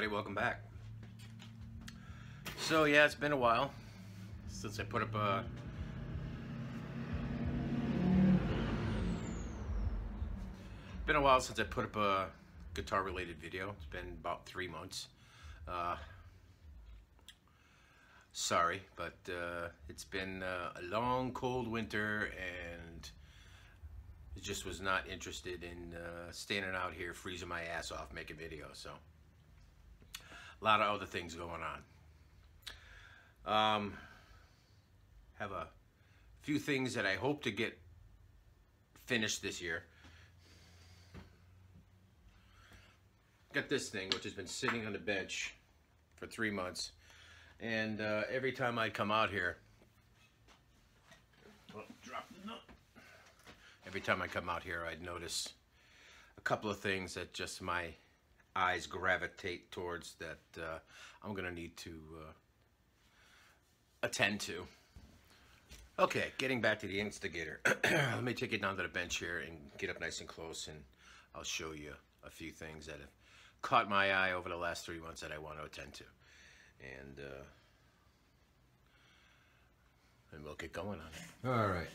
everybody, welcome back. So yeah, it's been a while since I put up a guitar related video. It's been about 3 months. Sorry, but it's been a long cold winter and I just was not interested in standing out here freezing my ass off making videos. So a lot of other things going on. Have a few things that I hope to get finished this year. Got this thing which has been sitting on the bench for 3 months, and every time I come out here, every time I come out here, I'd notice a couple of things that just my eyes gravitate towards that I'm gonna need to attend to. Okay, getting back to the instigator. Let me take it down to the bench here and get up nice and close, and I'll show you a few things that have caught my eye over the last 3 months that I want to attend to, and we'll get going on it. All right.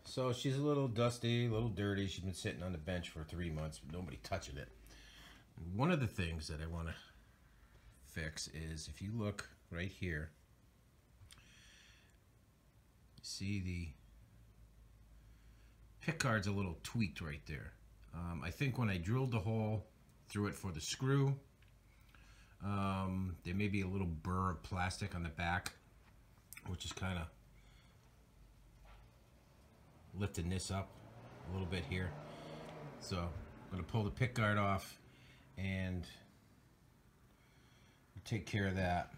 So she's a little dusty, a little dirty. She's been sitting on the bench for 3 months, but nobody touching it. One of the things that I want to fix is, if you look right here, see the pickguard's a little tweaked right there. I think when I drilled the hole through it for the screw, there may be a little burr of plastic on the back, which is kind of lifting this up a little bit here. So I'm going to pull the pickguard off and take care of that.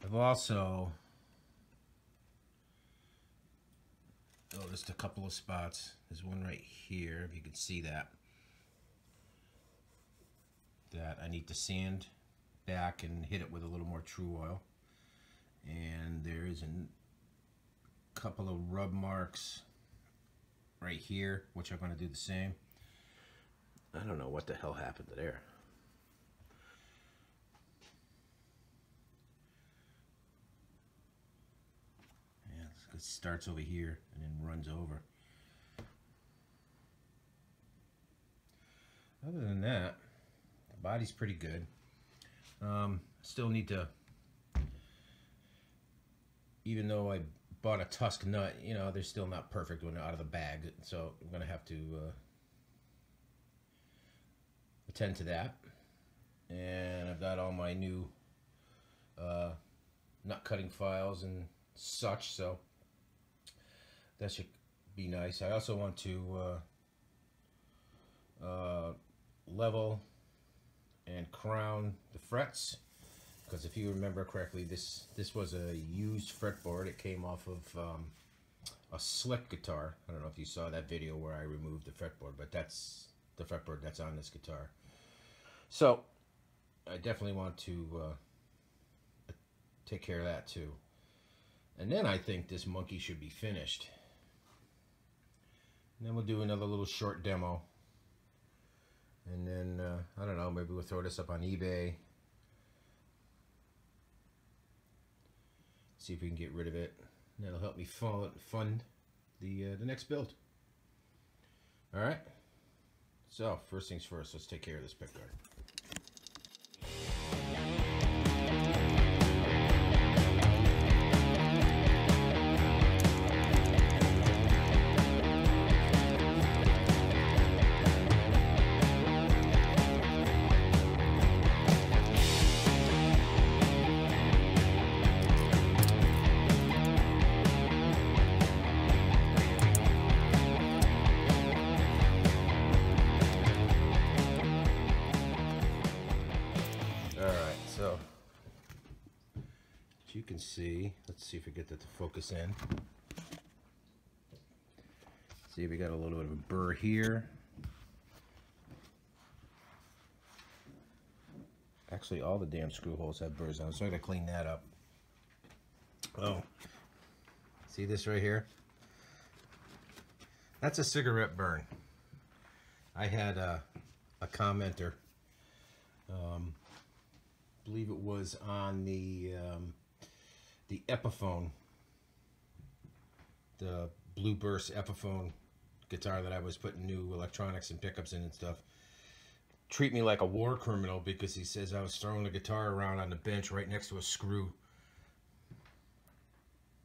I've also noticed a couple of spots. There's one right here, if you can see that I need to sand back and hit it with a little more tru-oil. And there is a couple of rub marks right here, which I'm going to do the same. I don't know what the hell happened to there. Yeah, it starts over here and then runs over. Other than that, the body's pretty good. Still need to, even though I bought a tusk nut, you know, they're still not perfect when they're out of the bag, so I'm gonna have to attend to that. And I've got all my new nut cutting files and such, so that should be nice. I also want to level and crown the frets, because if you remember correctly, this was a used fretboard. It came off of a slick guitar. I don't know if you saw that video where I removed the fretboard, but that's the fretboard that's on this guitar. So I definitely want to take care of that too. And then I think this monkey should be finished. And then we'll do another little short demo. And then, I don't know, maybe we'll throw this up on eBay. See if we can get rid of it. That'll help me fund the next build. Alright? So, first things first, let's take care of this pickguard. You can see, let's see if we get that to focus in. See, we got a little bit of a burr here. Actually, all the damn screw holes have burrs on, so I gotta clean that up. Oh, see this right here? That's a cigarette burn. I had a commenter believe it was on the Epiphone, the Blue Burst Epiphone guitar that I was putting new electronics and pickups in and stuff. Treat me like a war criminal because he says I was throwing the guitar around on the bench right next to a screw.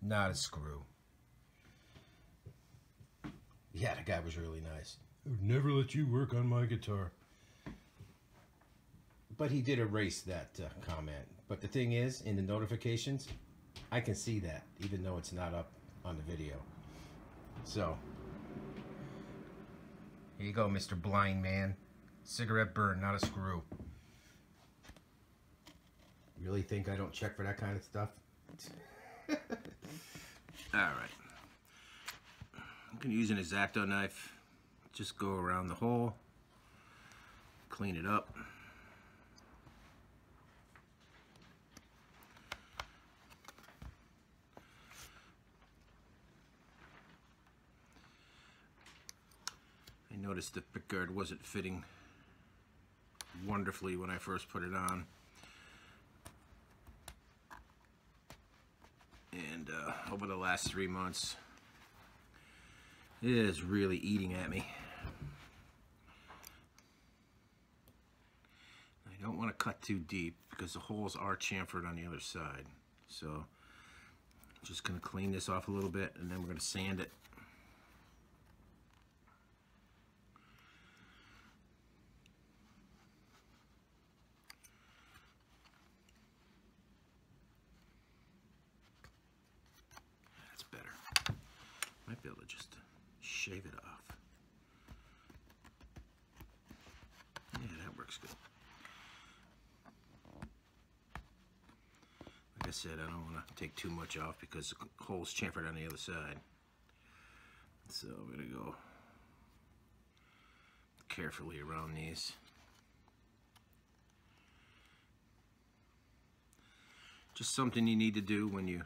Not a screw. Yeah, the guy was really nice. I would never let you work on my guitar. But he did erase that comment. But the thing is, in the notifications, I can see that, even though it's not up on the video. So, here you go, Mr. Blind Man. Cigarette burn, not a screw. Really think I don't check for that kind of stuff? Alright. I'm going to use an X-Acto knife. Just go around the hole. Clean it up. I noticed the pickguard wasn't fitting wonderfully when I first put it on. And over the last 3 months, it is really eating at me. I don't want to cut too deep because the holes are chamfered on the other side. So I'm just going to clean this off a little bit and then we're going to sand it. That's better. Might be able to just shave it off. Yeah, that works good. Like I said, I don't want to take too much off because the hole's chamfered on the other side. So I'm going to go carefully around these. Just something you need to do when you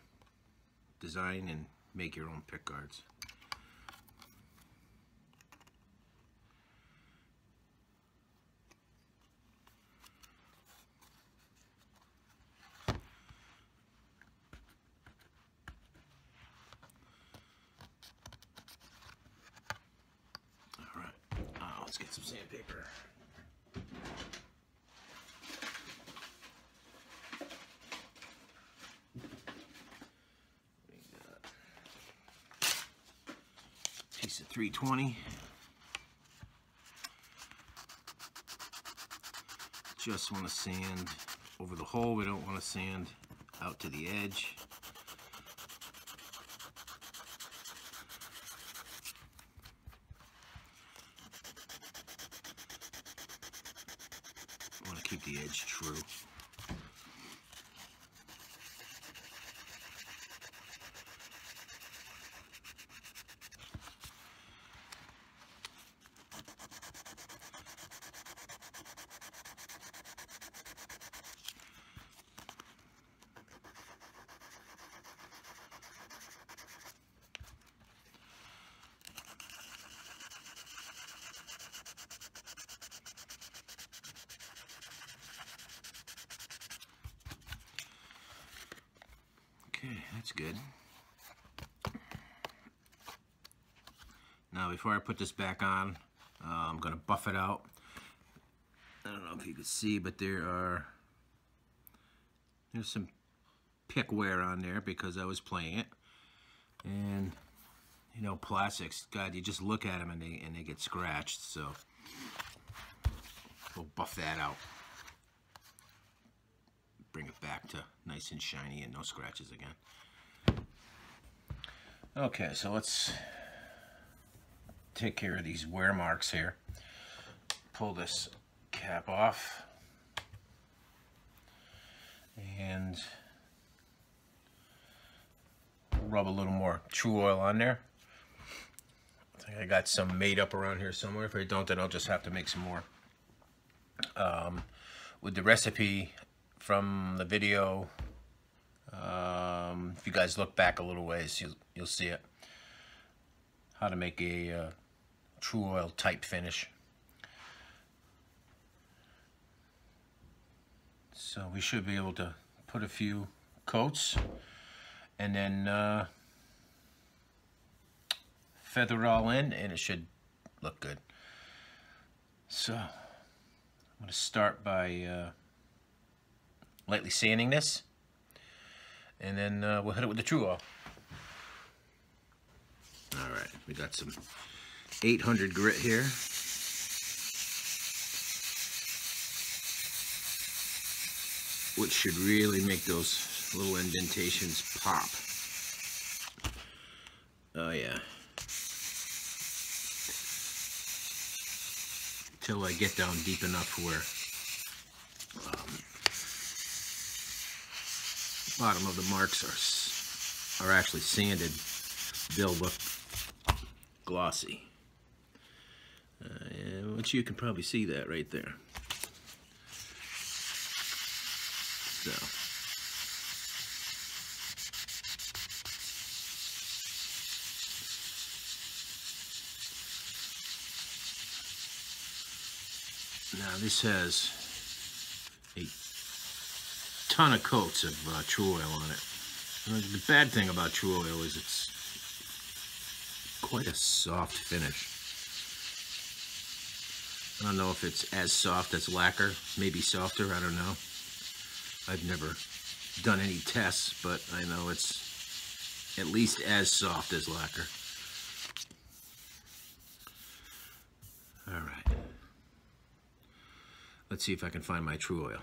design and make your own pickguards. Let's get some sandpaper. We got a piece of 320. Just want to sand over the hole. We don't want to sand out to the edge. Keep the edge true. Okay, that's good. Now before I put this back on, I'm going to buff it out. I don't know if you can see, but there's some pick wear on there because I was playing it. And you know, plastics, God, you just look at them and they get scratched, so we'll buff that out. Bring it back to nice and shiny and no scratches again. Okay, so let's take care of these wear marks here. Pull this cap off and rub a little more tru-oil on there. I think I got some made up around here somewhere. If I don't, then I'll just have to make some more. With the recipe from the video, if you guys look back a little ways, you'll see it. How to make a tru-oil type finish. So we should be able to put a few coats and then feather it all in, and it should look good. So I'm going to start by lightly sanding this, and then we'll hit it with the tru-oil. All right, we got some 800 grit here. Which should really make those little indentations pop. Oh yeah. Till I get down deep enough where bottom of the marks are actually sanded, they'll look glossy. Which you can probably see that right there. So. Now this has a ton of coats of tru-oil on it. The bad thing about tru-oil is it's quite a soft finish. I don't know if it's as soft as lacquer, maybe softer, I don't know. I've never done any tests, but I know it's at least as soft as lacquer. All right. Let's see if I can find my tru-oil.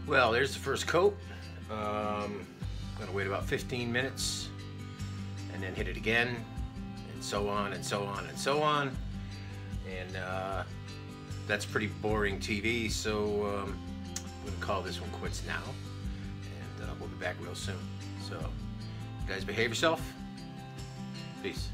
Well, there's the first coat. I'm gonna wait about 15 minutes and then hit it again, and so on and so on and so on. And that's pretty boring TV, so I'm gonna call this one quits now, and we'll be back real soon. So, you guys behave yourself. Peace.